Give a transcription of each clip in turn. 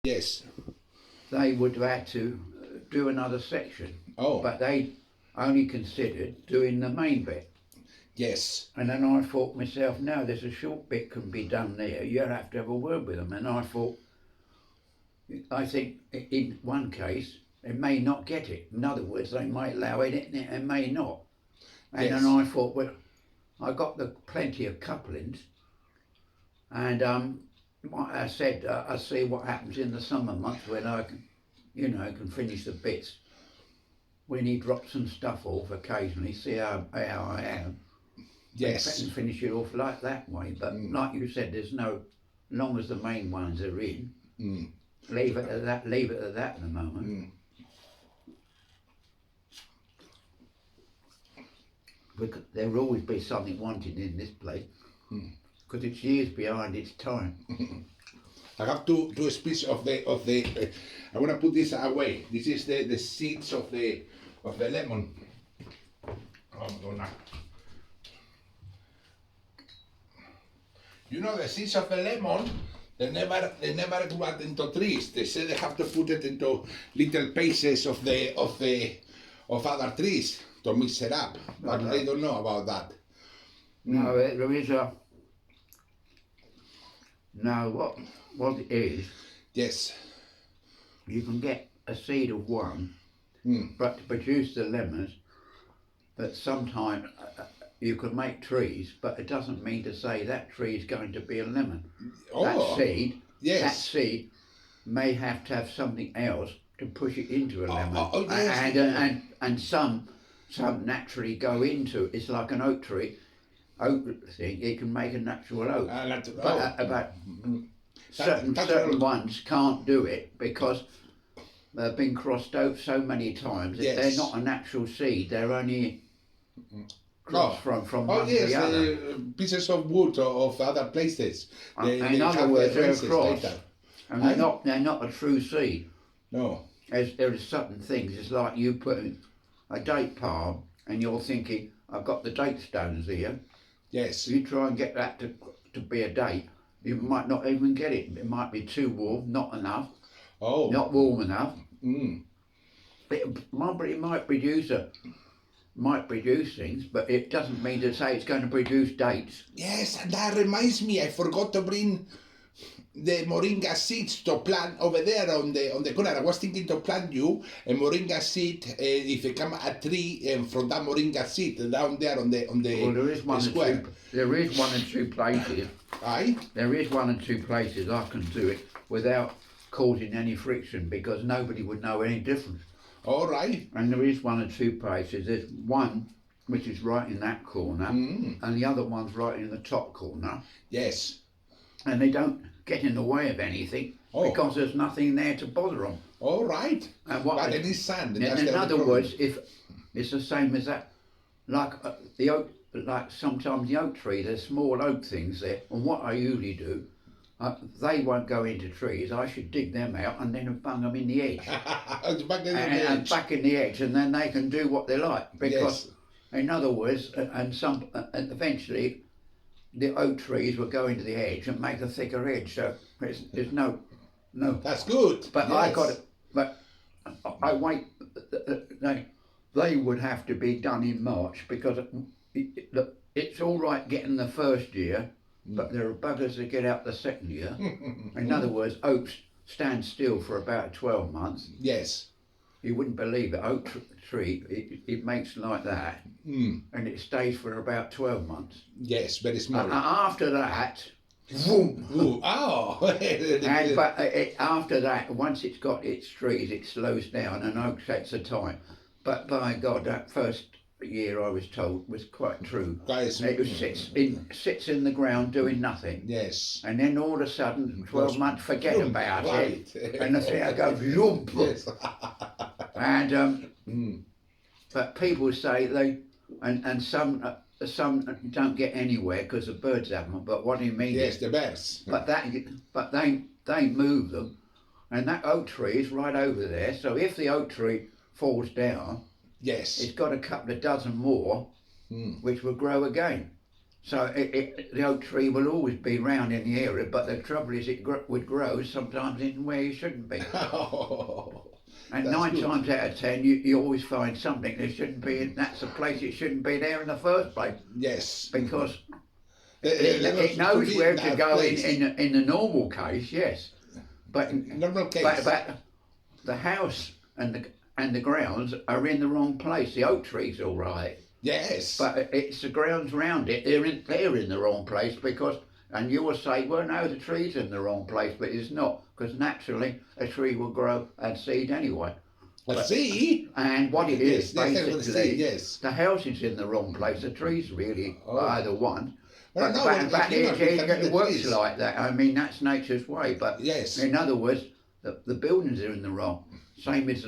Yes. they would have had to do another section. Oh. But they only considered doing the main bit. Yes. And then I thought myself, no, there's a short bit can be done there. You'll have to have a word with them. And I think in one case, they may not get it. In other words, they might allow it and may not. And Yes. then I thought, well, I got the plenty of couplings, and I said, I see what happens in the summer months when I can, can finish the bits. When he drops some stuff off occasionally, see how I am. Yes. And finish it off like that way. But like you said, there's no, long as the main ones are in, leave it at that. Leave it at that at the moment. Because there will always be something wanted in this place, because it's years behind its time. I have two species of the. I want to put this away. This is the seeds of the lemon. You know the seeds of the lemon. They never go out into trees. They say they have to put it into little pieces of other trees to mix it up, but they don't know about that. No, there is a. Now what it is? Yes. You can get a seed of one, but to produce the lemons, that sometimes you can make trees, but it doesn't mean to say that tree is going to be a lemon. Oh. That seed may have to have something else to push it into a lemon. Yes. And some naturally go into, it's like an oak tree. Oak thing, it can make a natural oak. But certain ones can't do it because they've been crossed over so many times. Yes. They're not a natural seed, they're only crossed from one to the other. Pieces of wood of other places. In other words, they're crossed. And they're not a true seed. No. There are certain things, it's like you putting a date palm and you're thinking, I've got the date stones here. Yes. You try and get that to be a date, you might not even get it. It might be too warm, not enough. Oh. Not warm enough. It might produce things, but it doesn't mean to say it's going to produce dates. Yes, and that reminds me, I forgot to bring the moringa seeds to plant over there on the corner. I was thinking to plant you a moringa seed if it come a tree from that moringa seed down there on the Well, there is one square. There is one or two places. Aye. There is one or two places I can do it without causing any friction because nobody would know any difference. All right. And there is one or two places. There's one which is right in that corner, and the other one's right in the top corner. Yes. And they don't get in the way of anything because there's nothing there to bother them. All right. But it is sand. In other words, if it's the same as that, like the oak, like sometimes the oak tree, there's small oak things there, and what I usually do, they won't go into trees. I should dig them out and then bung them in the edge. back in the edge, and then they can do what they like. Because, in other words, and eventually, the oak trees will go into the edge and make a thicker edge. So there's no. That's good. But yes. I wait. They would have to be done in March because it's all right getting the first year. But there are buggers that get out the second year. In other words, oaks stand still for about 12 months. Yes. You wouldn't believe it. Oak tree, it makes like that, and it stays for about 12 months. Yes, very small. After that, boom. Ooh, After that, once it's got its trees, it slows down, and oak takes a time. But by God, that first year I was told was quite true. It sits in the ground doing nothing. Yes. And then all of a sudden, 12 months, forget about it. And the thing goes lump. Yes. And but people say and some don't get anywhere because the birds have them. But what do you mean? Yes, the birds. But they move them, and that oak tree is right over there. So if the oak tree falls down, yes, it's got a couple of dozen more, which will grow again. So the oak tree will always be round in the area, but the trouble is would grow sometimes in where you shouldn't be. And That's 9 good. times out of 10, you always find something that shouldn't be. That's a place it shouldn't be there in the first place. Yes. Because They're not it knows to be where in to that go place. in the normal case, yes. But Normal case. but the house and the grounds are in the wrong place. The oak tree's all right, Yes. but it's the grounds round it. They're in the wrong place because. And you will say, well, no, the tree's in the wrong place, but it's not, because naturally a tree will grow and seed anyway. See? And what it is, Yes, I will say, basically, yes. the house is in the wrong place. The tree's really either one. Well, But, no, but, like humans, we can do it the works trees. like that. I mean, that's nature's way. But Yes. in other words, the buildings are in the wrong. Same as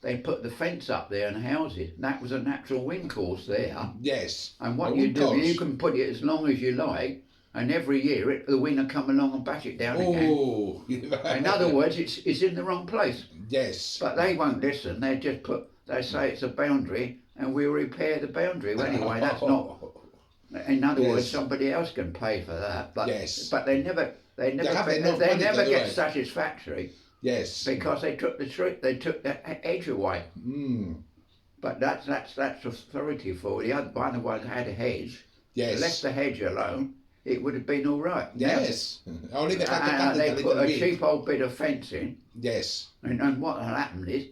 they put the fence up there and houses. That was a natural wind course there. Yes. And what A you wind do, course. you can put it as long as you like, and every year the wind will come along and bash it down again. Oh. In other words, it's in the wrong place. Yes. But they won't listen. They say it's a boundary, and we'll repair the boundary. Well, anyway, that's not. In other words, Yes. somebody else can pay for that. But Yes. but they never have enough money never to do get it. satisfactory Yes. because they took the edge away. Mm. But that's authority for you. The other one had a hedge. Yes. Left the hedge alone, it would have been all right. Yes. Only they had to cut They it a put little a bit. cheap old bit of fence in, Yes. and what happened is,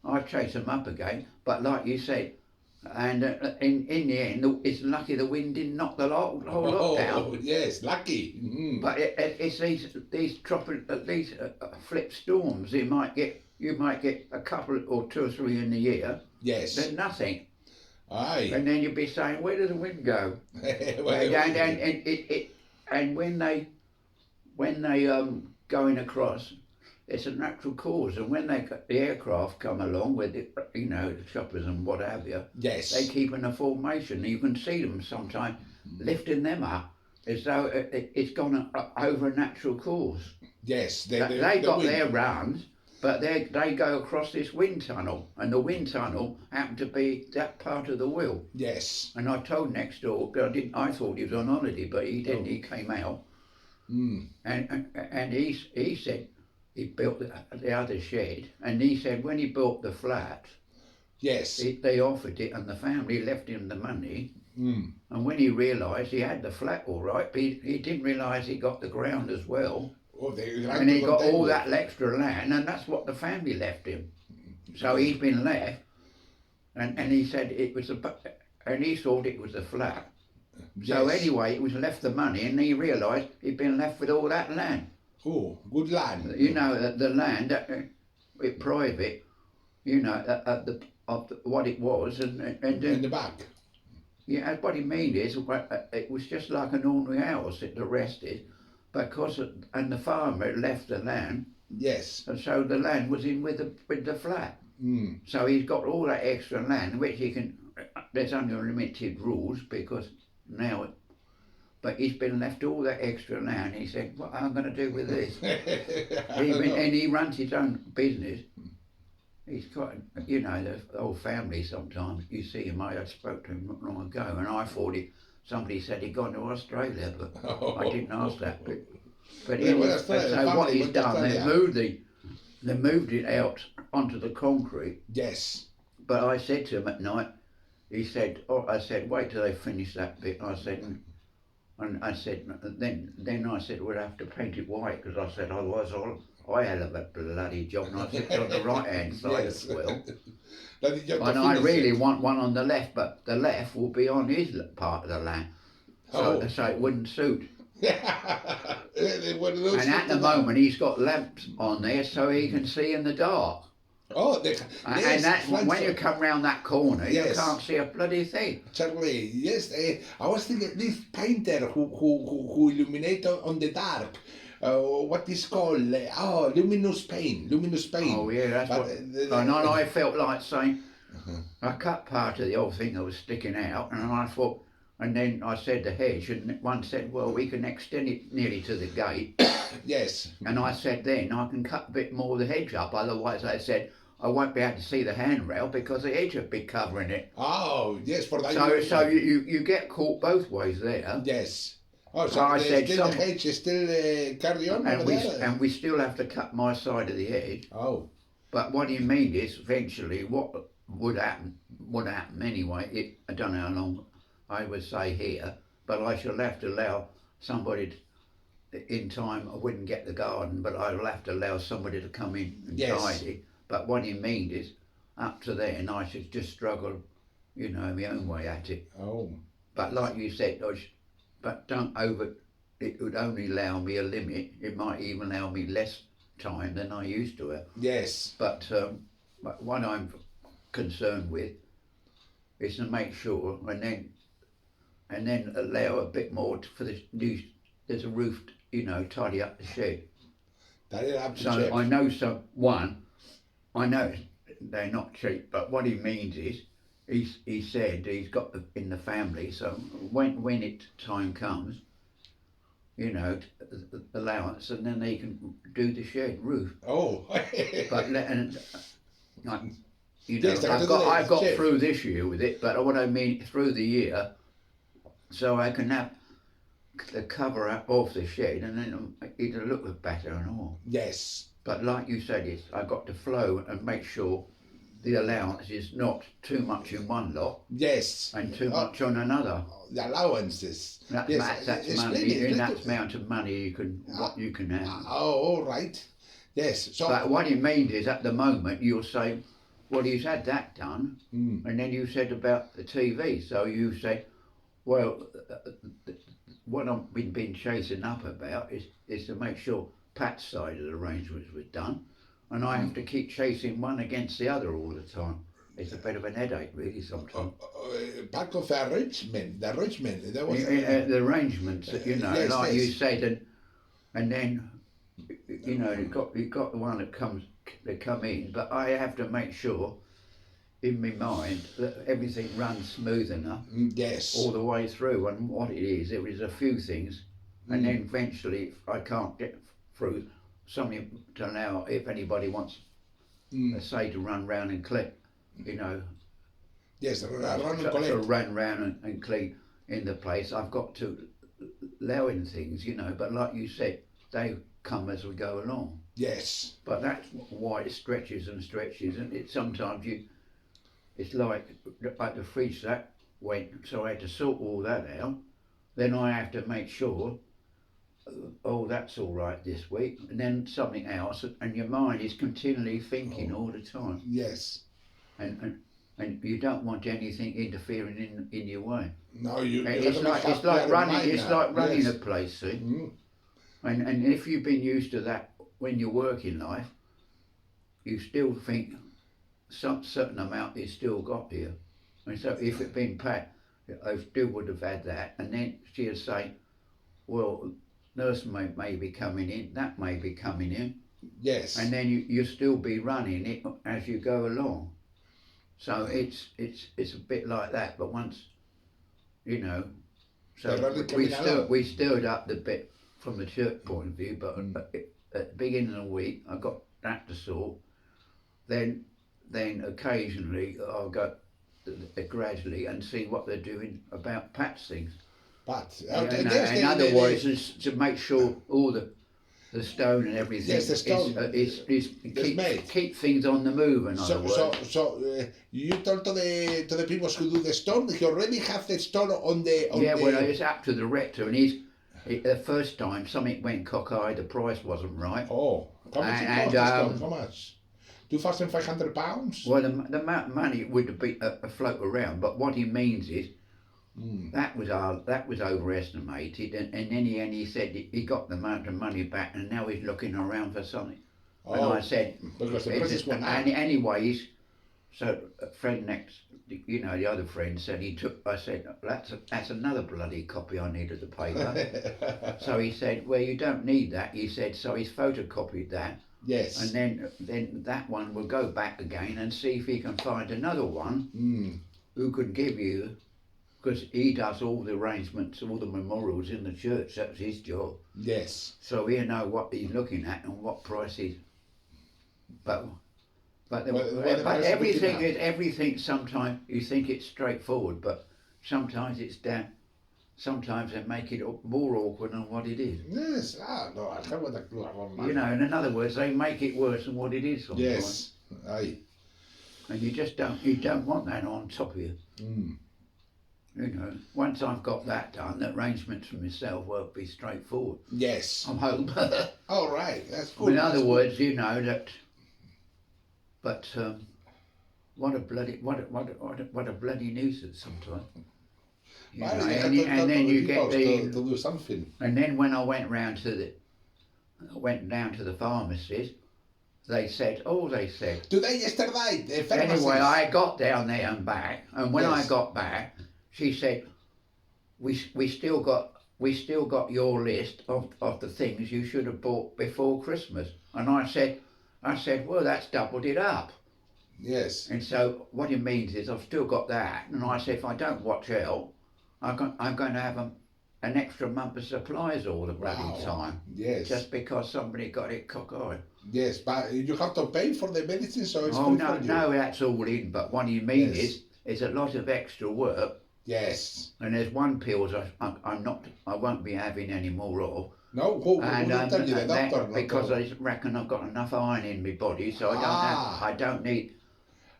I chased them up again. But like you said, and in the end, it's lucky the wind didn't knock the whole lot down. Yes, lucky. Mm. But it's these flip storms. You might get a couple or 2 or 3 in the year. Yes. Then nothing. Aye. And then you'd be saying, where does the wind go? And when they going across, it's a natural cause. And when the aircraft come along with it, the choppers and what have you, Yes. they keep in a formation. You can see them sometimes lifting them up as though it's gone over a natural course. Yes. They got their rounds, but they go across this wind tunnel, and the wind tunnel happened to be that part of the wheel. Yes. And I told next door, but I thought he was on holiday, but he didn't. He came out, and he said he built the other shed, and he said when he built the flat, Yes. they offered it, and the family left him the money. Mm. And when he realised he had the flat all right, but he didn't realise he got the ground as well. Oh, And he got all that extra land, and that's what the family left him. So he's been left, and he said it was and he thought it was a flat. So Yes. anyway, it was left the money, and he realised he'd been left with all that land. Oh, good land. The land, it private, of what it was, and In the back. yeah, what he mean is, it was just like an ordinary house. The rest is, and the farmer left the land, Yes. and so the land was in with the flat. Mm. So he's got all that extra land, which he can. There's only limited rules because now, but he's been left all that extra land. He said, "What am I going to do with this?" And he runs his own business. He's got, the whole family sometimes. You see him, I spoke to him not long ago, and I thought somebody said he'd gone to Australia, but I didn't ask that bit. But what he's done, they moved it out onto the concrete. Yes. But I said to him at night, I said, wait till they finish that bit. I said, then I said, we'll have to paint it white, because I said, otherwise I had a bloody job, and I said, on the right-hand side as well. And I really want one on the left, but the left will be on his part of the land, so it wouldn't suit. And at the moment, he's got lamps on there so he can see in the dark. Oh, And that's when you come round that corner, you can't see a bloody thing. Certainly, yes. I was thinking this painter who illuminate on the dark. What is called? Luminous paint. Oh yeah, that's what. And I felt like saying, I cut part of the old thing that was sticking out, and I thought, and then I said the hedge, and one said, well, we can extend it nearly to the gate. Yes. And I said, then I can cut a bit more of the hedge up. Otherwise, I said, I won't be able to see the handrail because the hedge would be covering it. Oh, yes, for that. So you get caught both ways there. Yes. Oh, so I said still the hedge is still carry on over there? And we still have to cut my side of the hedge. Oh. But what you mean is, eventually, what would happen anyway, I don't know how long I would say here, but I shall have to allow somebody in time. I wouldn't get the garden, but I will have to allow somebody to come in and tidy. But what you mean is, up to then, I should just struggle, my own way at it. Oh. But like you said, but don't it would only allow me a limit. It might even allow me less time than I used to have. Yes. But what I'm concerned with is to make sure and then allow a bit more for this new. There's a roof, tidy up the shed. Tidy up the so shed. I know I know they're not cheap, but what he means is he said he's got in the family. So when it time comes, allowance, and then they can do the shed roof. Oh. But Yes, I've got through this year with it, but what I mean through the year, so I can have the cover off the shed, and then it'll look better and all. Yes. But like you said, I've got to flow and make sure the allowance is not too much in one lot. Yes. And too much on another. The allowances. That's money. In that amount of money what you can have. Oh, all right. Yes. So. But what he means is, at the moment, you'll say, well, he's had that done, and then you said about the TV. So you say, well, what I've been chasing up about is to make sure Pat's side of the arrangements was done, and I have to keep chasing one against the other all the time. It's a bit of an headache, really, sometimes. Part of the arrangement. That was the arrangements, yes, like yes. you said, and then you've got the one that come in, but I have to make sure in my mind that everything runs smooth enough. Yes. All the way through, and what it is a few things, and then eventually, if I can't get through, something to allow if anybody wants, say, to run round and collect, Yes, run round and clean in the place. I've got to allow in things, but like you said, they come as we go along. Yes. But that's why it stretches and stretches, and sometimes it's like the fridge that went, so I had to sort all that out. Then I have to make sure, that's all right this week, and then something else, and your mind is continually thinking all the time. Yes. And you don't want anything interfering in your way. No, it's like running a place, see. And if you've been used to that when you work in life, you still think some certain amount is still got here. And so if it'd been Pat, I still would have had that. And then she'd say, well, nurse may be coming in, that may be coming in. Yes. And then you'll still be running it as you go along. So it's a bit like that. But once, so we stirred up the bit from the church point of view, but at the beginning of the week, I got that to sort. Then occasionally I'll go gradually and see what they're doing about Pat's things. But in other words, is to make sure all the stone and everything is keep things on the move. In other words. So you told to the people who do the stone, he already have the stone on the. Well, it's up to the rector, and the first time something went cockeyed, the price wasn't right. Oh, how much it cost? How much? £2,500? Well, the amount of money would be float around, but what he means is that was overestimated, and then he said he got the amount of money back, and now he's looking around for something. And I said, because the prices went up. Anyways, so a friend next, the other friend said I said, that's another bloody copy I need of the paper. So he said, well, you don't need that. He said, so he's photocopied that. Yes. And then that one will go back again and see if he can find another one who could give you, because he does all the arrangements, all the memorials in the church. That's his job. Yes. So he'll know what he's looking at and what price he's. But But, Whatever but is good everything enough. is everything. Sometimes you think it's straightforward, but sometimes it's down. Sometimes they make it more awkward than what it is. Yes, no, I have a clue about You know, and in other words, they make it worse than what it is sometimes. Yes, aye. And you don't want that on top of you. You know, once I've got that done, the arrangements for myself will be straightforward. Yes. I'm home. All right, that's good. In other that's words, you know that. But what a bloody nuisance sometimes. You know, and then you get to do something. And then when I went down to the pharmacist, they said. Today, yesterday, the Anyway, pharmacist. I got down there and back, and when I Yes. got back, she said, "We still got your list of the things you should have bought before Christmas." And I said, "Well, that's doubled it up." Yes. And so what it means is I've still got that, and I said if I don't watch out, I'm going to have an extra month of supplies all the bloody time. Yes. Just because somebody got it cock-eyed. Yes, but you have to pay for the medicine, so it's Oh free no, for you. no, that's all in. But what you mean Yes. is a lot of extra work. Yes. And there's one pills I won't be having any more of. No, who didn't tell you, the that- doctor? because I reckon I've got enough iron in my body, so I don't need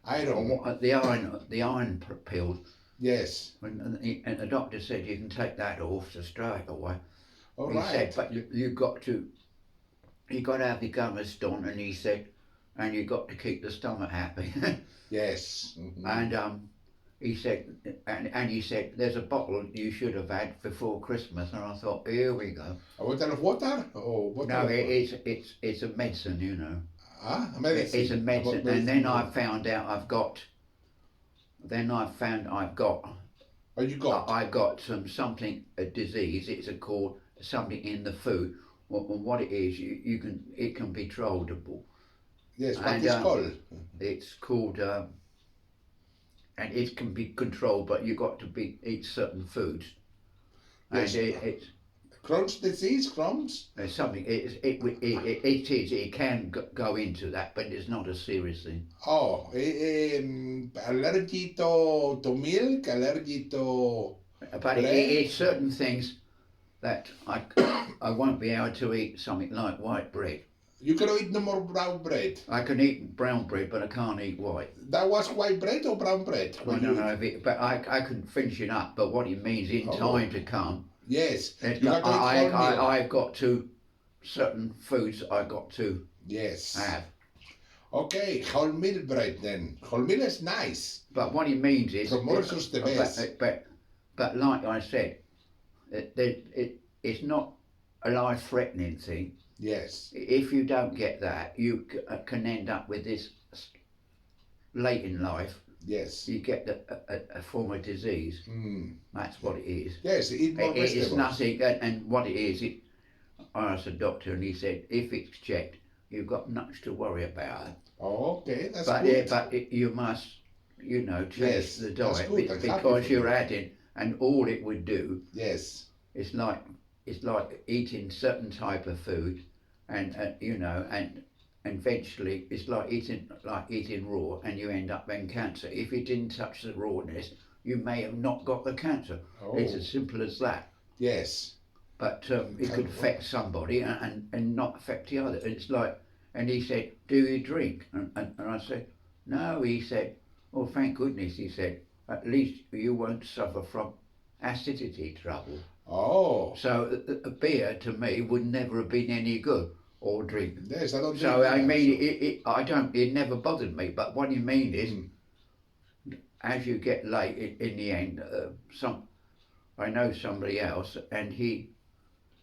Iron. the iron pills. Yes. And the doctor said you can take that off straight away. All He right. said, but you got to have your gummers done, and he said, and you got to keep the stomach happy. Yes. Mm-hmm. And he said, and he said, there's a bottle you should have had before Christmas, and I thought, here we go. A bottle of water? Or water? No, it's a medicine, you know. A medicine. It's a medicine, and then I found out I've got. Oh, you got? I got something, a disease. It's called something in the food. What it is, it can be trollable. Yes, what and, is called? It's called, and it can be controlled, but you got to eat certain foods. Yes. And it's Crohn's disease, Crohn's? something. It can go into that, but it's not a serious thing. Oh, allergy to milk, allergy to... But it's certain things that I won't be able to eat something like white bread. You cannot eat no more brown bread. I can eat brown bread, but I can't eat white. That was white bread or brown bread? I don't know but I can finish it up. But what it means in time to come, yes, you have to eat whole milk. I've got to certain foods I got to Yes. have. Okay, whole meal bread then. Whole meal is nice. But what it means is, Promotion's the best. but like I said, it's not a life-threatening thing. Yes. If you don't get that, you can end up with this late in life. Yes. You get a form of disease. That's what it is. Yes, eat more vegetables. It's nothing, and what it is, I asked the doctor, and he said, if it's checked, you've got nothing to worry about. Oh, okay, that's But good. you must, change Yes, the that's diet good. I'm happy because for you're you. adding, and all it would do, Yes. it's like eating certain type of food, and and eventually it's like eating raw, and you end up having cancer. If you didn't touch the rawness, you may have not got the cancer. Oh. It's as simple as that. Yes. But it could affect somebody and not affect the other. It's like, and he said, do you drink? And I said, no. He said, oh, thank goodness. He said, at least you won't suffer from acidity trouble. Oh. So a beer to me would never have been any good, or drink. Yes, I don't So drink I that, mean, it never bothered me. But what you mean is, as you get late in the end, I know somebody else, and he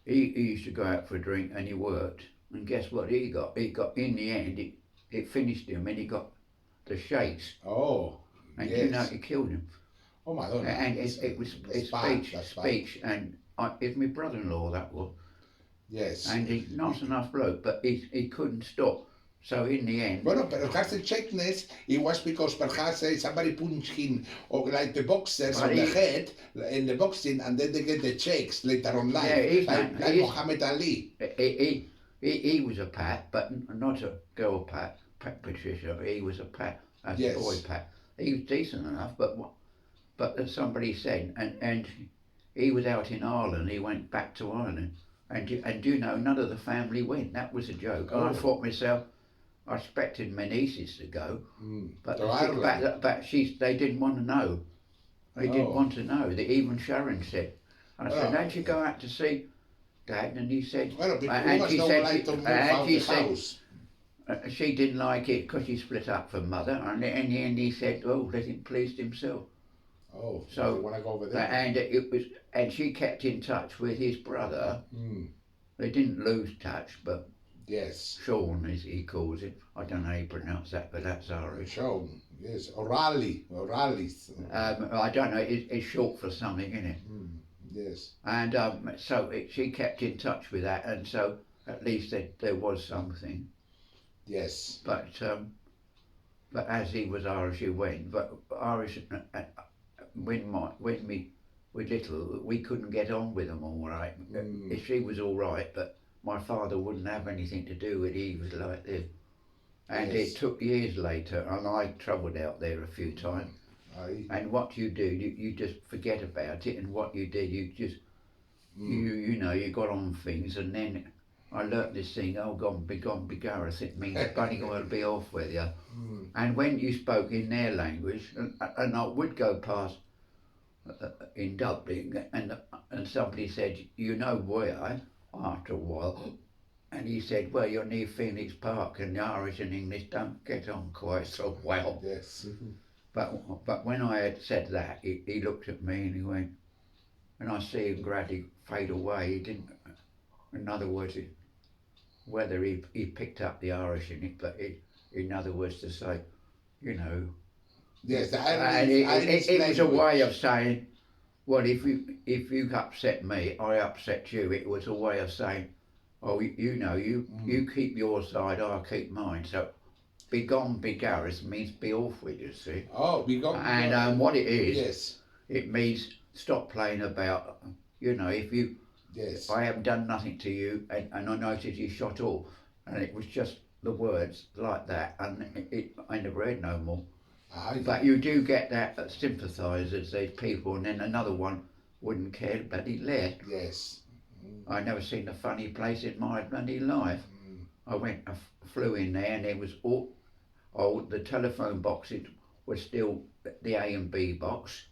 used to go out for a drink, and he worked, and guess what he got? He got, in the end, it finished him, and he got the shakes. Oh. And Yes. it killed him. Oh my God. And it was speech, and it's my brother-in-law that was. Yes. And he's not enough bloke, but he couldn't stop. So in the end, Bueno, pero perhaps the checkness, it was because perhaps somebody punched him, or like the boxers on the head in the boxing, and then they get the checks later on life. Yeah, like Muhammad Ali. he was a Pat, but not a girl Pat. Patricia, he was a Pat, as Yes. a boy Pat. He was decent enough, but as somebody said, and he was out in Ireland. He went back to Ireland, and you know, none of the family went. That was a joke. Oh. I thought myself, I expected my nieces to go, but To Ireland. they didn't want to know. They didn't want to know. Even Sharon said, I said, Oh. how'd you go out to see Dad? And he said, Well, because and we she don't said, like to move out the house. She didn't like it because she split up from Mother, and in the end he said, oh, let him please himself. Oh, So, you want to go over there? And she kept in touch with his brother. They didn't lose touch, but Yes. Sean, as he calls it. I don't know how you pronounce that, but that's Irish. Sean, yes. O'Reilly. I don't know, it's short for something, isn't it? Yes. And she kept in touch with that, and so at least there was something. Yes. But as he was Irish, he went. But Irish, when we were little, we couldn't get on with them all right. She was all right, but my father wouldn't have anything to do with it. He was like this. And Yes. it took years later, and I travelled out there a few times. Aye. And what you do, you just forget about it, and what you did, you just, you know, you got on things, and then I learnt this thing, oh, gone, be Gareth, it means bloody going to be off with you. And when you spoke in their language, and I would go past in Dublin, and somebody said, you know where, after a while, and he said, well, you're near Phoenix Park, and the Irish and English don't get on quite so well. Yes. But when I had said that, he looked at me and he went, and I see him gradually fade away. He didn't, in other words, whether he picked up the Irish in it, but in other words to say, you know. Yes, the And Irish it was a language. way of saying, well, if you upset me, I upset you. It was a way of saying, oh, you know, you keep your side, I'll keep mine. So, be gone, be Gareth means be off with, you see. Oh, be gone. And what it is, yes. It means stop playing about. You know, if I haven't done nothing to you, and I noticed you shot off, and it was just the words like that, and I never heard no more. But you do get that sympathisers, these people, and then another one wouldn't care, but he left. Yes. I never seen a funny place in my bloody life. I flew in there, and there was the telephone boxes were still the A and B box.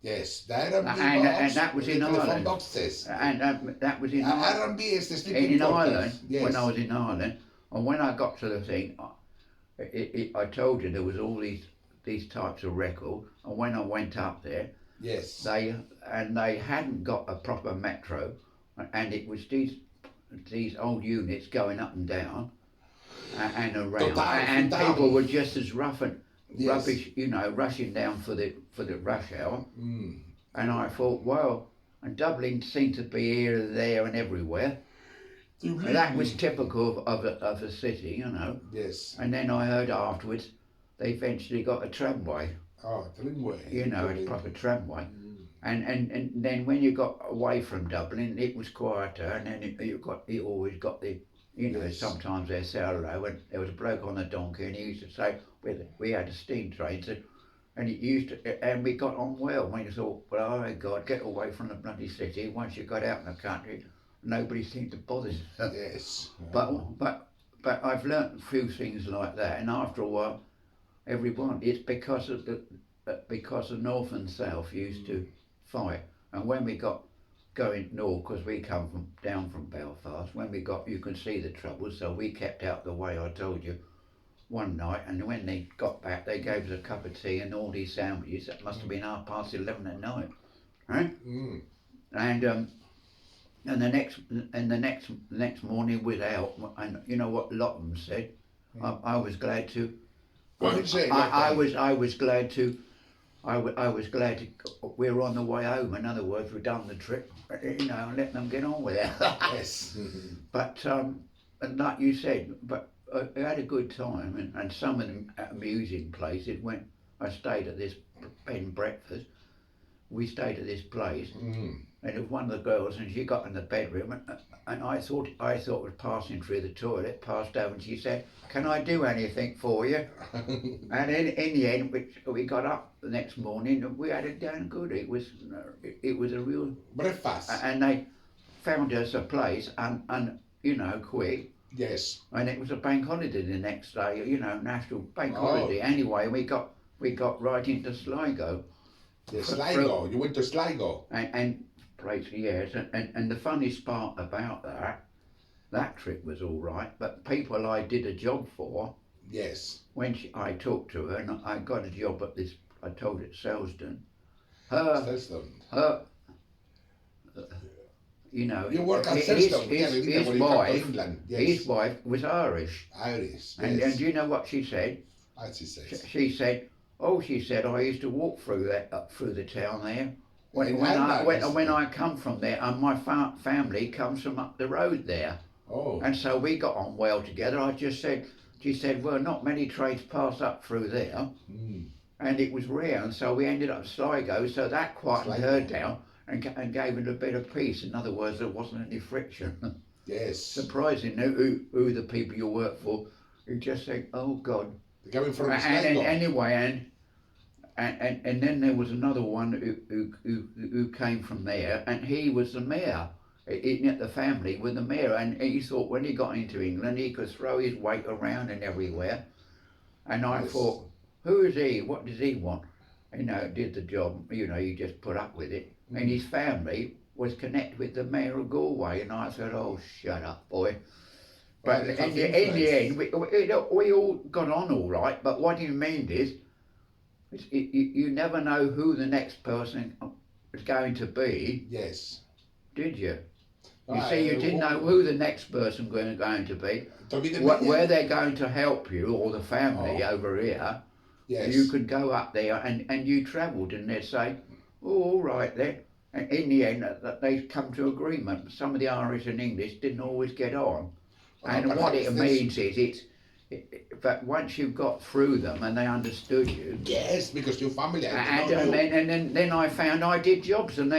Yes, the R&B box. And that was in Ireland. Boxes. And that was in Ireland. R&B is the sleeping in quarters. Ireland, yes. When I was in Ireland, and when I got to the thing, I told you there was all these types of record, and when I went up there, yes, they hadn't got a proper metro, and it was these old units going up and down and around, and people were just as rough and rubbish, you know, rushing down for the rush hour. And I thought, well, and Dublin seemed to be here, there, and everywhere. And that was typical of a city, you know. Yes. And then I heard afterwards they eventually got a tramway. Oh, tramway. You know, a proper tramway. And then when you got away from Dublin, it was quieter, and then you always got the, you know, sometimes they say hello, and there was a bloke on a donkey, and he used to say, we had a steam train, and it used to, and we got on well. When you thought, well, oh my God, get away from the bloody city. Once you got out in the country, nobody seemed to bother you. Yes. But I've learnt a few things like that, and after a while, it's because the North and South used to fight, and when we got going north, because we come down from Belfast, you can see the trouble, so we kept out the way I told you one night, and when they got back, they gave us a cup of tea and all these sandwiches. That must have been 11:30 at night, right? And the next morning we're out, and you know what Lottam said? I was glad to. What did you say? I was glad to. I was glad to. We were on the way home. In other words, we'd done the trip, you know, and let them get on with it. Yes. But and like you said, but I had a good time, and some of them amusing places. When I stayed at this bed and breakfast, we stayed at this place, Mm. and it was one of the girls, and she got in the bedroom, and I thought was passing through the toilet, passed over, and she said, "Can I do anything for you?" And in the end, we got up the next morning, and we had it down good. It was a real Breakfast. and they found us a place, and quick. Yes. And it was a bank holiday the next day, national bank Oh. holiday. Anyway, we got right into Sligo. Yeah, Sligo. You went to Sligo. And place, yes, and the funniest part about that trip was all right, but people I did a job for, Yes. when I talked to her, and I got a job at this, I told it, Selsdon, her, You work at his England. Yes. His wife was Irish. Irish. Yes. And do you know what she said? What she says? She said, I used to walk through the town there. When I come from there, and my family comes from up the road there. Oh. And so we got on well together. She said, well, not many trains pass up through there. Mm. And it was rare, and so we ended up Sligo, so that quietened her down and gave it a bit of peace. In other words, there wasn't any friction. Yes. Surprising who the people you work for, you just think, oh God. They're coming from Sligo. And anyway, and then there was another one who came from there, and he was the mayor. Eating at the family with the mayor, and he thought when he got into England he could throw his weight around and everywhere. And I thought, who is he? What does he want? Did the job. You just put up with it. Mm. And his family was connected with the mayor of Galway, and I said, oh, shut up, boy. But in the end, we all got on all right. But what he meant is, you never know who the next person is going to be. Yes. Did you? You see, you didn't know who the next person was going to be, where they're going to help you, or the family over here. Yes. You could go up there, and you travelled, and they'd say, oh, all right then. And in the end, they come to agreement. Some of the Irish and English didn't always get on. And what it means is, but once you've got through them and they understood you. Yes, because your family. And then I found I did jobs, and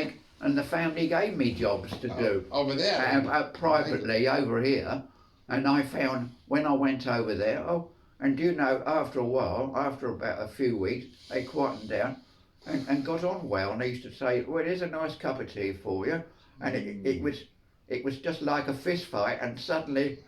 the family gave me jobs to do. Over there? Privately, over here. And I found, when I went over there, and after a while, after about a few weeks, they quietened down and got on well. And they used to say, well, here's a nice cup of tea for you. And it was just like a fist fight, and suddenly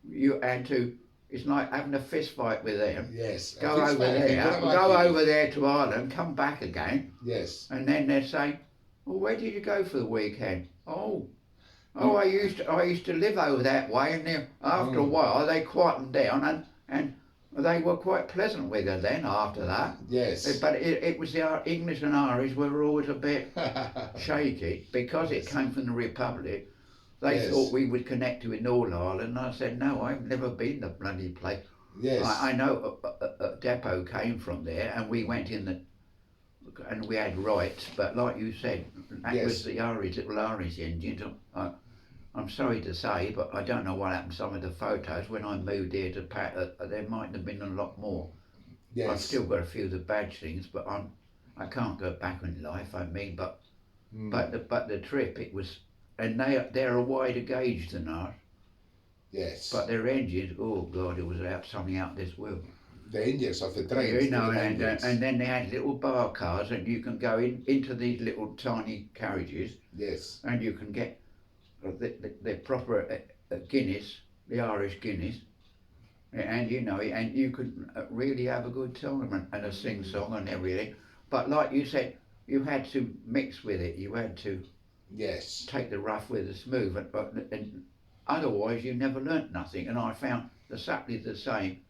you had to, it's like having a fist fight with them. Yes. Go over there to Ireland, come back again. Yes. And then they'd say, well, where did you go for the weekend? I used to live over that way, and then after a while they quietened down, and they were quite pleasant with her then after that. Yes. But it was the English and Irish were always a bit shaky because it came from the Republic. They thought we would connect with Northern Ireland, and I said, no, I've never been the bloody place. Yes. I know a depot came from there, and we went in and we had rights, but like you said, that was the little Irish engines. I'm sorry to say, but I don't know what happened to some of the photos. When I moved here to there might have been a lot more. Yes. I've still got a few of the bad things, but I can't go back in life. But the trip, it was, and they're a wider gauge than ours. Yes. But their engines, oh God, it was something out this world. The engines of the trains. And then they had little bar cars, and you can go into these little tiny carriages. Yes. And you can get the proper Guinness, the Irish Guinness, and and you could really have a good time and a sing-song and everything. But like you said, you had to mix with it. You had to take the rough with the smooth, and otherwise you never learnt nothing. And I found exactly the same.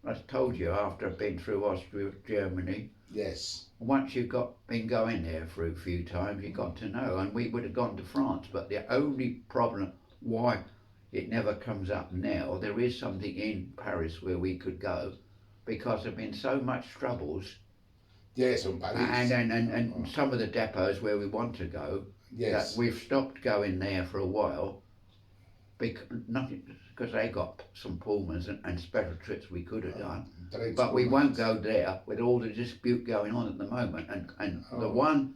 I told you, after I've been through Austria, Germany. Yes. Once you've been going there for a few times, you got to know. And we would have gone to France, but the only problem why it never comes up now, there is something in Paris where we could go, because there've been so much troubles. Yes, in Paris. And some of the depots where we want to go, that we've stopped going there for a while, because they got some Pullmans and special trips we could have done, but we won't go there with all the dispute going on at the moment. And the one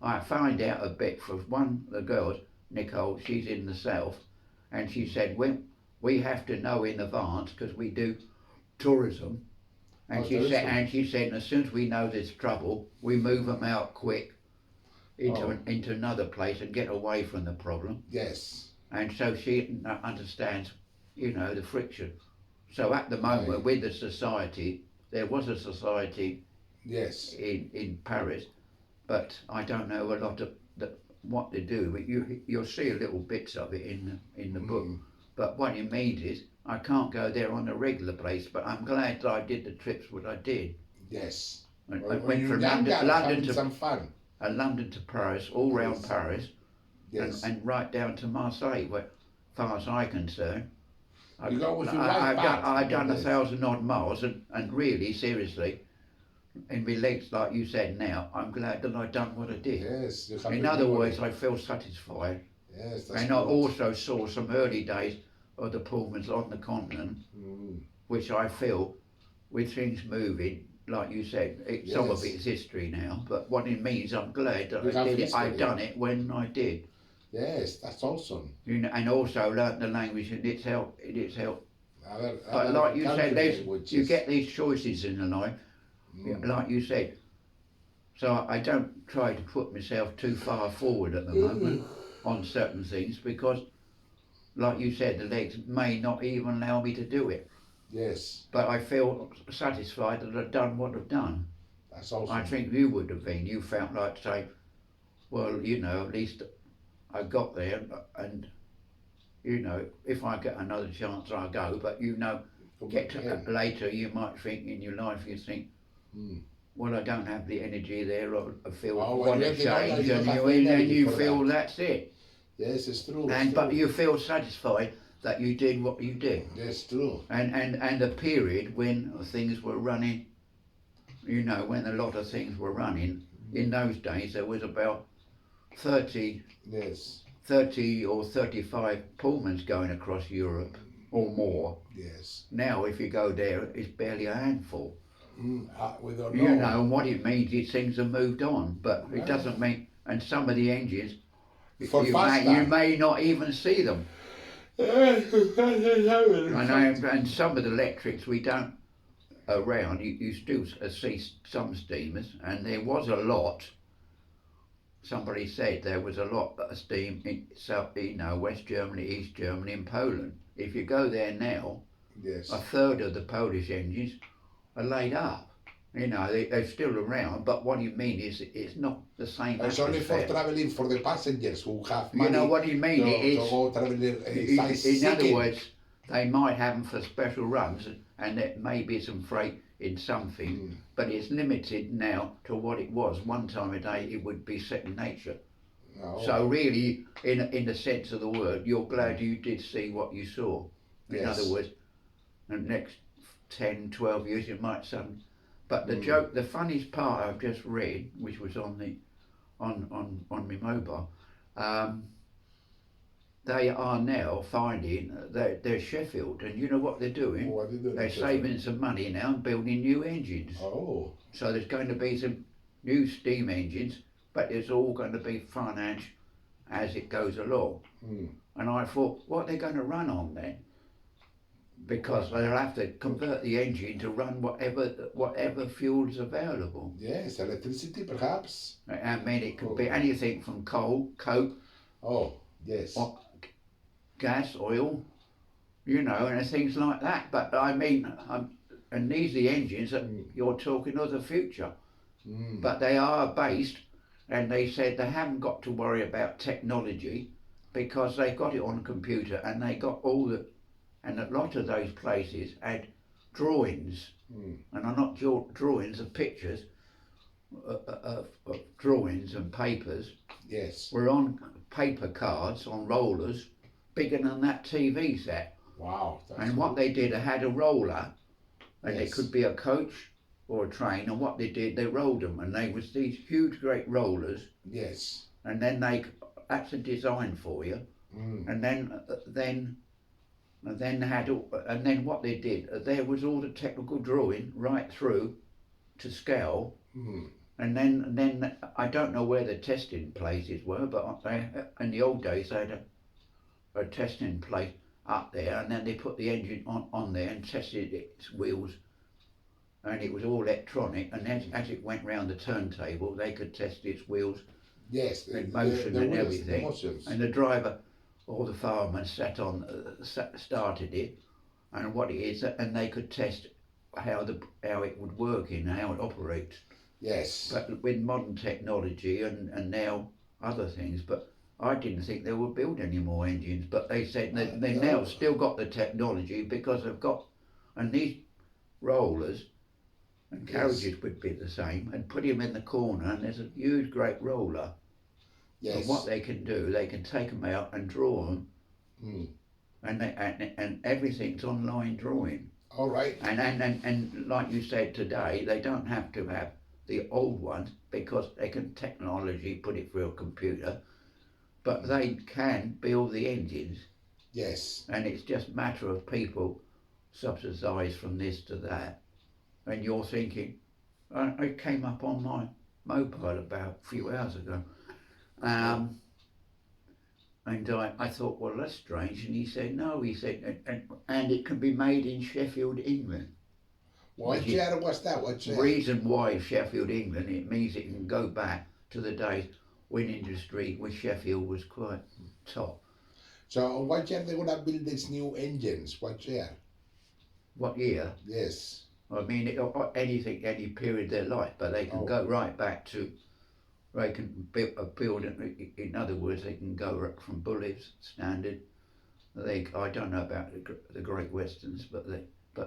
I find out a bit from one of the girls, Nicole, she's in the south, and she said, we have to know in advance because we do tourism. And she said, as soon as we know there's trouble, we move them out quick into another place and get away from the problem. Yes. And so she understands, the friction. So at the moment, with the society, there was a society Yes. in Paris, but I don't know a lot of what they do. But you'll see little bits of it in the book. But what it means is I can't go there on a regular basis. But I'm glad that I did the trips what I did. Yes. I When went you're from younger, London to some fun. London to Paris, all round Yes. Paris, Yes. and right down to Marseille. Where, far as I'm concerned, You go with your right back. I've done 1,000 odd miles, and really, seriously, in my legs, like you said now, I'm glad that I've done what I did. Yes. In other words, I feel satisfied. Yes, that's and good. I also saw some early days of the Pullmans on the continent, which I feel, with things moving, like you said, some of it's history now, but what it means, I'm glad that I did it. I've done it when I did. Yes, that's awesome. And also learnt the language, and it's helped. But like you said, you get these choices in the life, like you said. So I don't try to put myself too far forward at the moment on certain things because, like you said, the legs may not even allow me to do it. Yes. But I feel satisfied that I've done what I've done. That's awesome. I think you would have been. You felt like to say, well, at least I got there, and if I get another chance, I'll go. But get to later, you might think in your life, you think, well, I don't have the energy there, or I feel want to change, and you feel that's it. Yes, it's true. But you feel satisfied that you did what you did. That's true. And the period when things were running, when a lot of things were running, in those days there was about 30 or 35 Pullmans going across Europe or more. Yes. Now if you go there, it's barely a handful. We don't know. And what it means is things have moved on, but it doesn't mean, and some of the engines, you may not even see them. And some of the electrics we don't around, you still see some steamers, and there was a lot. Somebody said there was a lot of steam in West Germany, East Germany, and Poland. If you go there now, a third of the Polish engines are laid up. They're still around, but what you mean is it's not the same. It's only for travelling for the passengers who have money. You know what you mean? To go traveling. In other words, they might have them for special runs, and there may be some freight in something, but it's limited now to what it was. One time a day, it would be second nature. Oh. So really, in the sense of the word, you're glad you did see what you saw. In other words, the next 10, 12 years, you might suddenly. But the funniest part I've just read, which was on my mobile, they are now finding they're Sheffield, and you know what they're doing? They're saving some money now and building new engines. Oh. So there's going to be some new steam engines, but it's all going to be financed as it goes along. And I thought, what are they going to run on then? Because they'll have to convert the engine to run whatever fuel's available. Yes, electricity perhaps. I mean, it could be anything from coal, coke. Oh, yes. Or gas, oil, and things like that. But I mean, and these are the engines that you're talking of the future. But they are based, and they said they haven't got to worry about technology because they got it on a computer, and they got and a lot of those places had drawings, and are not drawings of pictures, of drawings and papers. Yes. Were on paper cards, on rollers, bigger than that TV set. Wow. And what they did, they had a roller, and it could be a coach or a train, and what they did, they rolled them, and they was these huge great rollers. Yes. And then that's a design for you. And then what they did, there was all the technical drawing right through to scale, And then I don't know where the testing places were, but in the old days they had a testing place up there, and then they put the engine on there and tested its wheels, and it was all electronic, and as it went round the turntable they could test its wheels Yes, and motion the and wheels, everything. the motions. And the driver or the fireman sat on, started it, and what it is, and they could test how it would work and how it operates. Yes. But with modern technology and now other things, but I didn't think they would build any more engines. But they said they now still got the technology because they've got, and these rollers and carriages would be the same, and put them in the corner, and there's a huge great roller. Yes. And what they can do, they can take them out and draw them, and everything's online drawing. All right. And like you said today, they don't have to have the old ones because they can technology put it through a computer, but they can build the engines. Yes. And it's just a matter of people subsidise from this to that. And you're thinking, it came up on my mobile about a few hours ago. And I thought, well, that's strange. And he said, no, he said, and it can be made in Sheffield, England. What chair was that? What chair? Reason why Sheffield, England, it means it can go back to the days when industry with Sheffield was quite top. So what year they gonna build these new engines? What year? What year? Yes. I mean, anything, any period of their life, but they can go right back to, they can build, in other words, they can go from Bullets, Standard. I don't know about the Great Westerns, but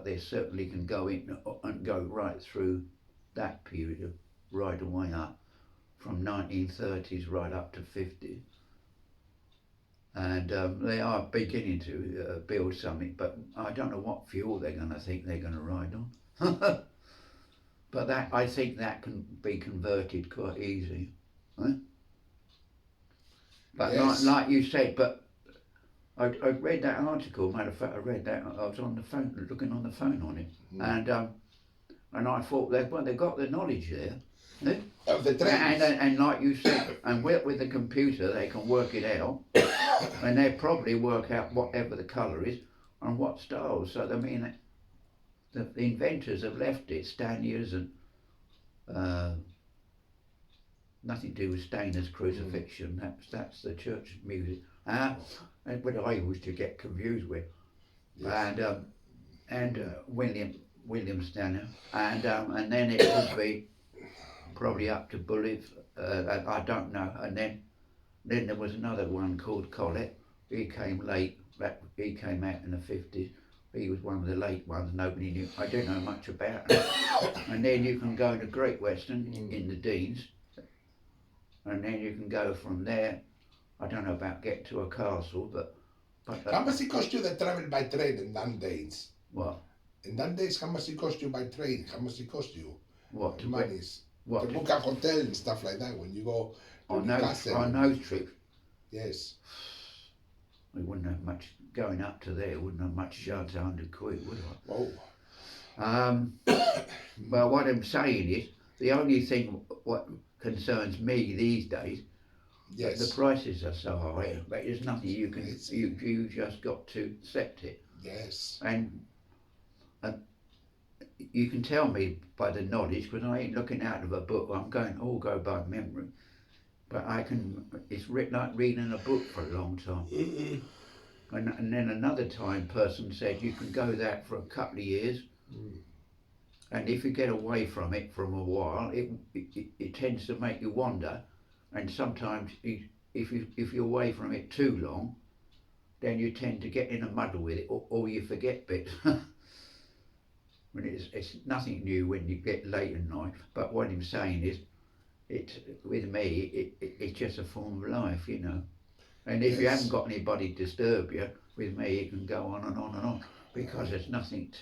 they certainly can go in and go right through that period, right away up, from 1930s right up to 50s. And they are beginning to build something, but I don't know what fuel they're going to think they're going to ride on. But I think that can be converted quite easy. Huh? But yes. like you said, but I read that article. Matter of fact, I read that. I was on the phone, looking on the phone on it, and I thought they got the knowledge there. Of the trends. And like you said, and with the computer they can work it out, and they probably work out whatever the colour is and what style. So I mean, the inventors have left it, Staniers and nothing to do with Stainer's crucifixion. That's the church music. And what I used to get confused with, and William Stanner, and then it would be probably up to Bullitt. I don't know. And then there was another one called Collett. He came late. He came out in the 50s. He was one of the late ones. Nobody knew. I don't know much about him. And then you can go to Great Western in the Deans, and then you can go from there. I don't know about get to a castle, but how much it cost you to travel by train in them days? What? In them days, how much it cost you by train? How much it cost you? What to monies? What to book a hotel and stuff like that when you go to on Newcastle. those trips? Yes. We wouldn't have much going up to there. Wouldn't have much chance of £100, would I? Oh. Well, what I'm saying is the only thing what concerns me these days. Yes. The prices are so high, but there's nothing you can. You just got to accept it. Yes. And you can tell me by the knowledge, because I ain't looking out of a book. I'm going all go by memory, but I can. It's like reading a book for a long time. And then another time, person said you can go that for a couple of years, and if you get away from it for a while, it tends to make you wander. And sometimes, if you're away from it too long, then you tend to get in a muddle with it, or you forget bits. When it's nothing new when you get late at night. But what I'm saying is, with me, it's just a form of life, you know. And if you haven't got anybody to disturb you, with me, it can go on and on and on, because there's nothing.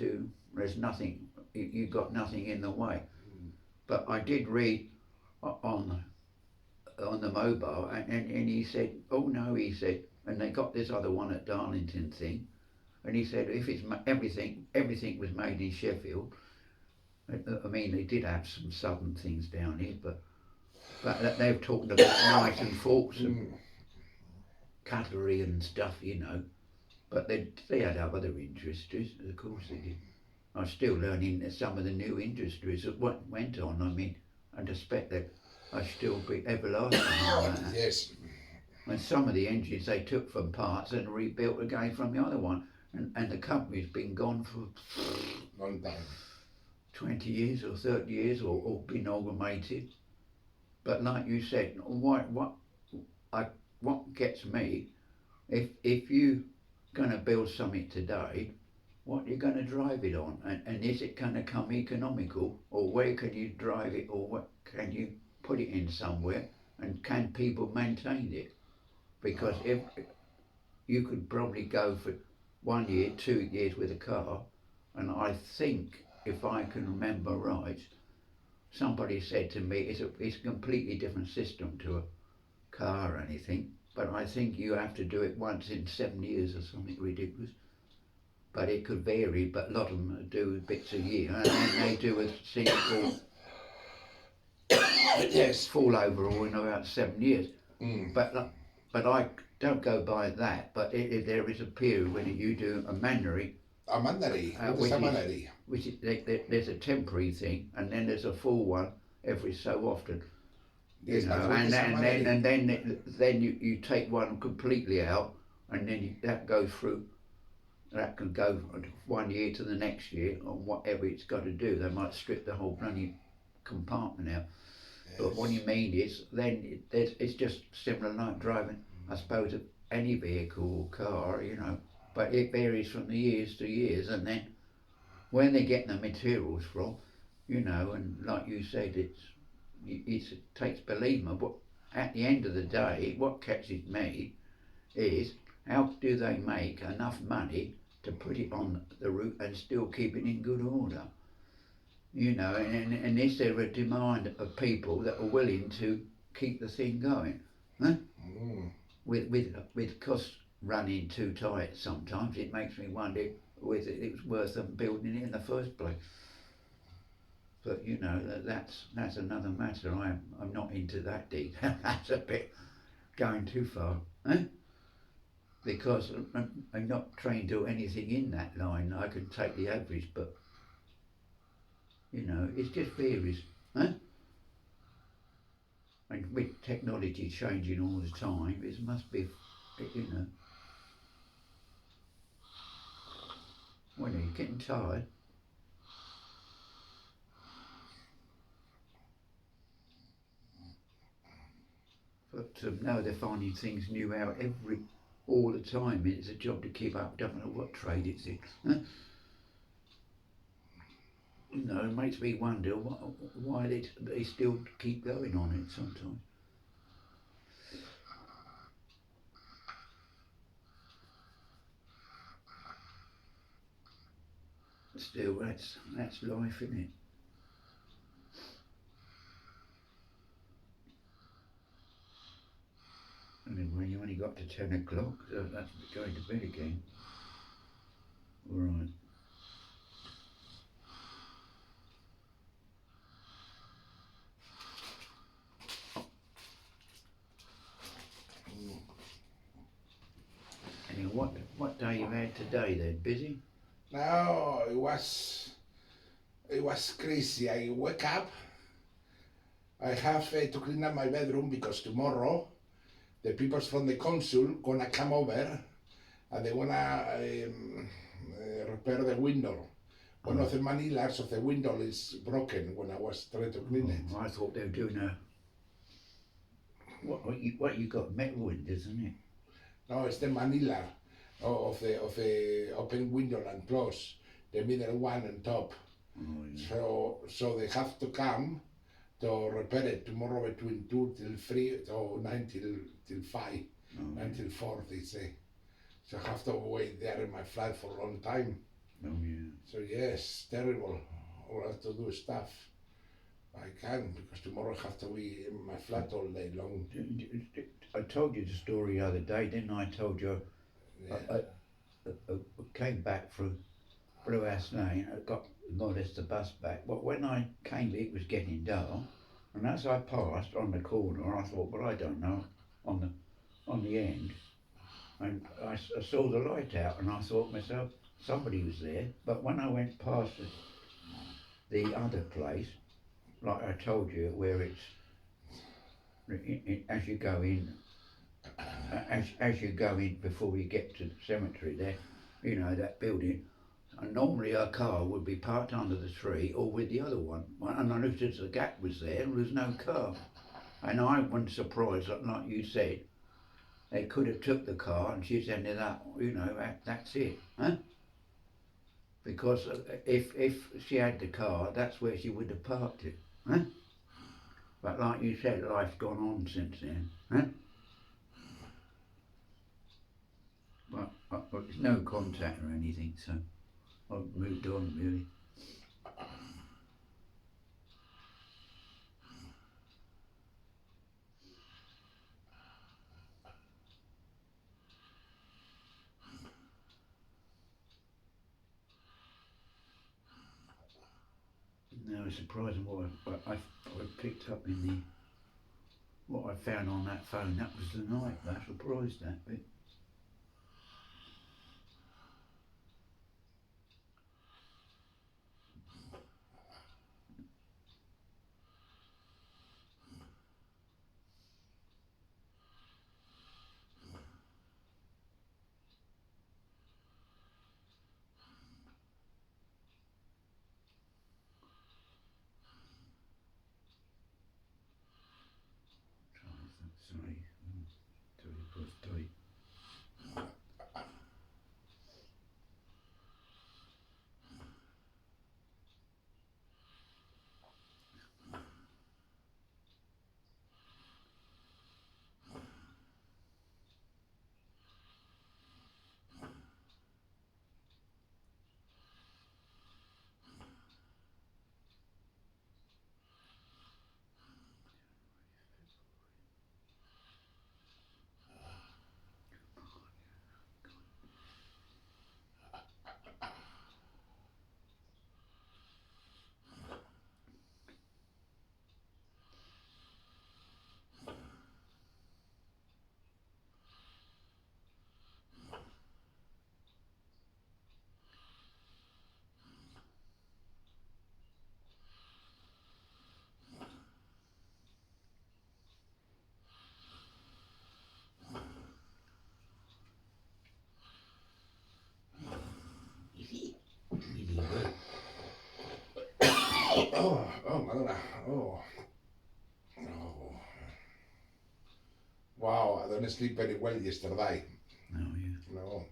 You got nothing in the way. But I did read on the mobile, and he said, oh no, he said, and they got this other one at Darlington thing, and he said if it's everything was made in Sheffield, I mean, they did have some southern things down here, but they've talked about knives and forks and cutlery and stuff, you know. But they had other industries, of course they did. I'm still learning some of the new industries that went on. I mean, I expect that I still be everlasting on that. Yes. And some of the engines they took from parts and rebuilt again from the other one. And the company's been gone for Long time. 20 years or 30 years or been amalgamated. But like you said, what gets me, if you going to build something today, what you're going to drive it on, and is it going to come economical, or where can you drive it, or what can you put it in somewhere, and can people maintain it? Because if you could probably go for 1 year, 2 years with a car, and I think if I can remember right, somebody said to me it's a completely different system to a car or anything, but I think you have to do it once in 7 years or something ridiculous. But it could vary, but a lot of them do bits a year, and then they do a thing called Yes. full overhaul in about 7 years. Mm. But I don't go by that. But there is a period when you do a manuary. A manuary. What is a manuary? Which is, there's a temporary thing, and then there's a full one every so often. Yes, You know, and then you take one completely out, and then that goes through. That can go 1 year to the next year, or whatever it's got to do. They might strip the whole bloody compartment out. Yes. But what you mean is, then it's just similar like driving, I suppose, any vehicle or car, you know. But it varies from the years to years, and then when they get the materials from, you know, and like you said, it takes believement. But at the end of the day, what catches me is, how do they make enough money to put it on the route and still keep it in good order? You know, and is there a demand of people that are willing to keep the thing going? Huh? Mm. With costs running too tight sometimes, it makes me wonder whether it was worth them building it in the first place. But you know, that's another matter. I'm not into that detail. That's a bit going too far. Huh? Because I'm not trained to anything in that line. I can take the average, but you know, it just varies, huh? And with technology changing all the time, it must be, you know. When are you getting tired? But now they're finding things new out all the time. It's a job to keep up. Don't know what trade it's in. Huh? You know, it makes me wonder why they still keep going on it sometimes. Still, that's life, isn't it? And when you only got to 10 o'clock, so that's going to bed again. All right. Anyway, what day you had today then? Busy? No, it was crazy. I wake up. I have to clean up my bedroom because tomorrow the people from the council gonna come over and they wanna repair the window. One of the manillas of the window is broken when I was trying to clean it. I thought they were doing a what you got metal windows, isn't it? No, it's the manila of the open window and close, the middle one and top. Oh, yeah. So they have to come to repair it tomorrow between 2 till 3 or 9 till 5, 9 till 4 they say. So I have to wait there in my flat for a long time. Oh yeah. So yes, terrible. All I have to do stuff. I can't because tomorrow I have to be in my flat all day long. I told you the story the other day, didn't I? I told you Yeah. I came back from Blue House Lane. I got more or less the bus back. But when I came, it was getting dark, and as I passed on the corner, I thought, well, I don't know, on the end, and I saw the light out, and I thought myself, somebody was there. But when I went past the other place, like I told you, where it's as you go in, as you go in before you get to the cemetery there, you know, that building. And normally a car would be parked under the tree or with the other one. And I noticed the gap was there and there was no car. And I wasn't surprised that, like you said, they could have took the car and she's ended up, you know, that's it. Huh? Because if she had the car, that's where she would have parked it. Huh? But like you said, life's gone on since then. Huh? But there's no contact or anything, so I've moved on really. No, it's surprising what I picked up in what I found on that phone. That was the night. That surprised that bit. Sorry, sorry, birthday. Oh, Madonna. Oh, oh. Wow, I don't sleep very well yesterday. Oh yeah. No.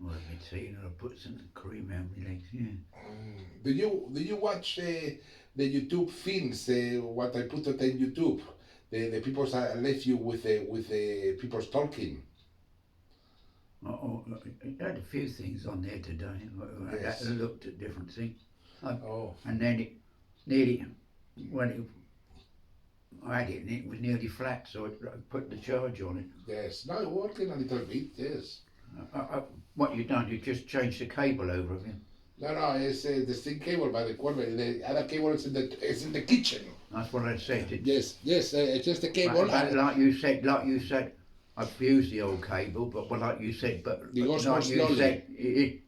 Well, let me tell you, I put some cream around my legs. Yeah. Do you watch the YouTube films? What I put on YouTube, the people I left you with people talking. It had a few things on there today. Yes. I looked at different things. Oh. And then it nearly, I had it and it was nearly flat, so I put the charge on it. Yes. No, working a little bit. Yes. What you done, you just changed the cable over again. No, it's the same cable by the corner. The other cable is in the kitchen. That's what I said. Yes, it's just the cable. But like you said, I've used the old cable, but like you said, It goes more like you slowly. said,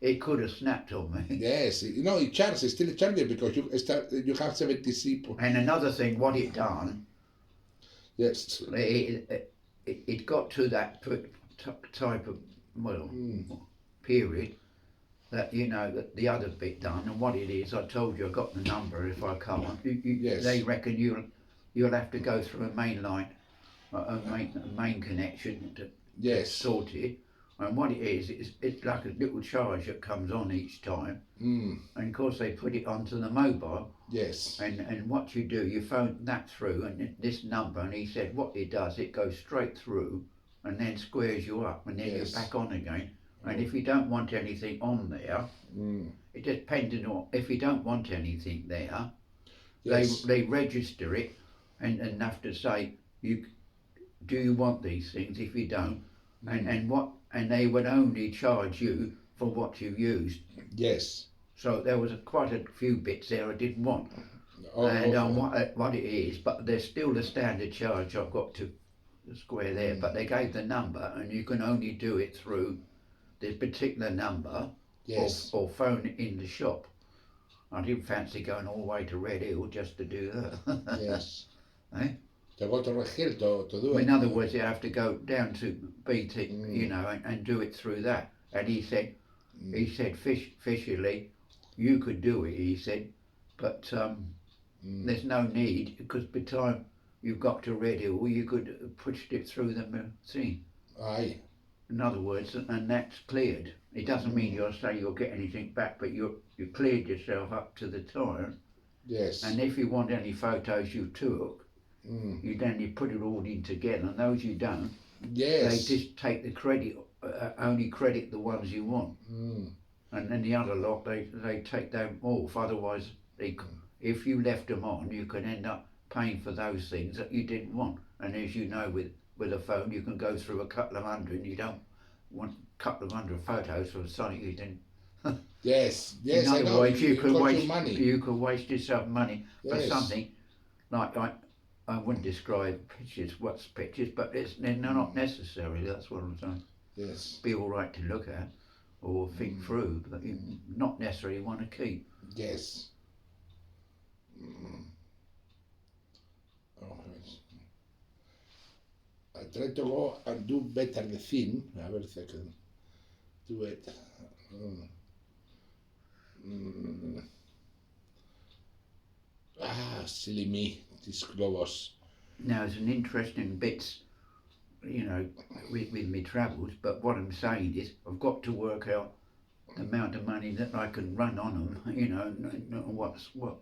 it could have snapped on me. Yes, it charges. It's still charging because you have 70C. And another thing, what it done, Yes. it got to that type of period that you know that the other bit done, and what it is, I told you I got the number. If I can't, Yes. they reckon you'll have to go through a main line, a main connection to Yes. sort it. And what it is, it's like a little charge that comes on each time, and of course they put it onto the mobile. Yes. And what you do, you phone that through and this number, and he said what it does, it goes straight through and then squares you up, and then Yes. you're back on again. And if you don't want anything on there, it depending on, if you don't want anything there, Yes. they register it and have to say, do you want these things? If you don't, and they would only charge you for what you used. Yes. So there was quite a few bits there I didn't want. Oh, And okay. what it is, but there's still the standard charge I've got to the square there. But they gave the number, and you can only do it through this particular number, Yes. or phone in the shop. I didn't fancy going all the way to Red Hill just to do that. Yes. Eh? To go to Red Hill to do it. In other words, you have to go down to BT, you Mm. know, and do it through that. And he said, Mm. officially, you could do it. He said, but there's no need, because by the time you got to Red Hill, you could have pushed it through the thing. Aye. In other words, and that's cleared. It doesn't mean you'll get anything back, but you cleared yourself up to the time. Yes. And if you want any photos you took, you put it all in together. And those you don't, Yes. they just take the credit, only credit the ones you want. And then the other lot, they take them off. Otherwise, if you left them on, you could end up paying for those things that you didn't want. And as you know, with a phone, you can go through a couple of hundred, and you don't want a couple of hundred photos of something you didn't. Yes. Yes. In I other know. words, you It could costs waste money. you could waste yourself money for Yes. something like I wouldn't describe pictures, what's pictures, but they're not necessary. That's what I'm saying. Yes. Be all right to look at or think through, but you not necessarily want to keep. Yes. Oh, yes. I try to go and do better the thing. A ver if I can do it. Silly me. These globos. Now, it's an interesting bits, you know, with my travels. But what I'm saying is, I've got to work out the amount of money that I can run on them. You know, and what's what.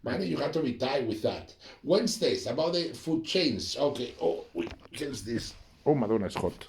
Man, you have to be tight with that. Wednesdays, about the food chains. Okay. Oh, wait. What's this? Oh, Madonna, it's hot.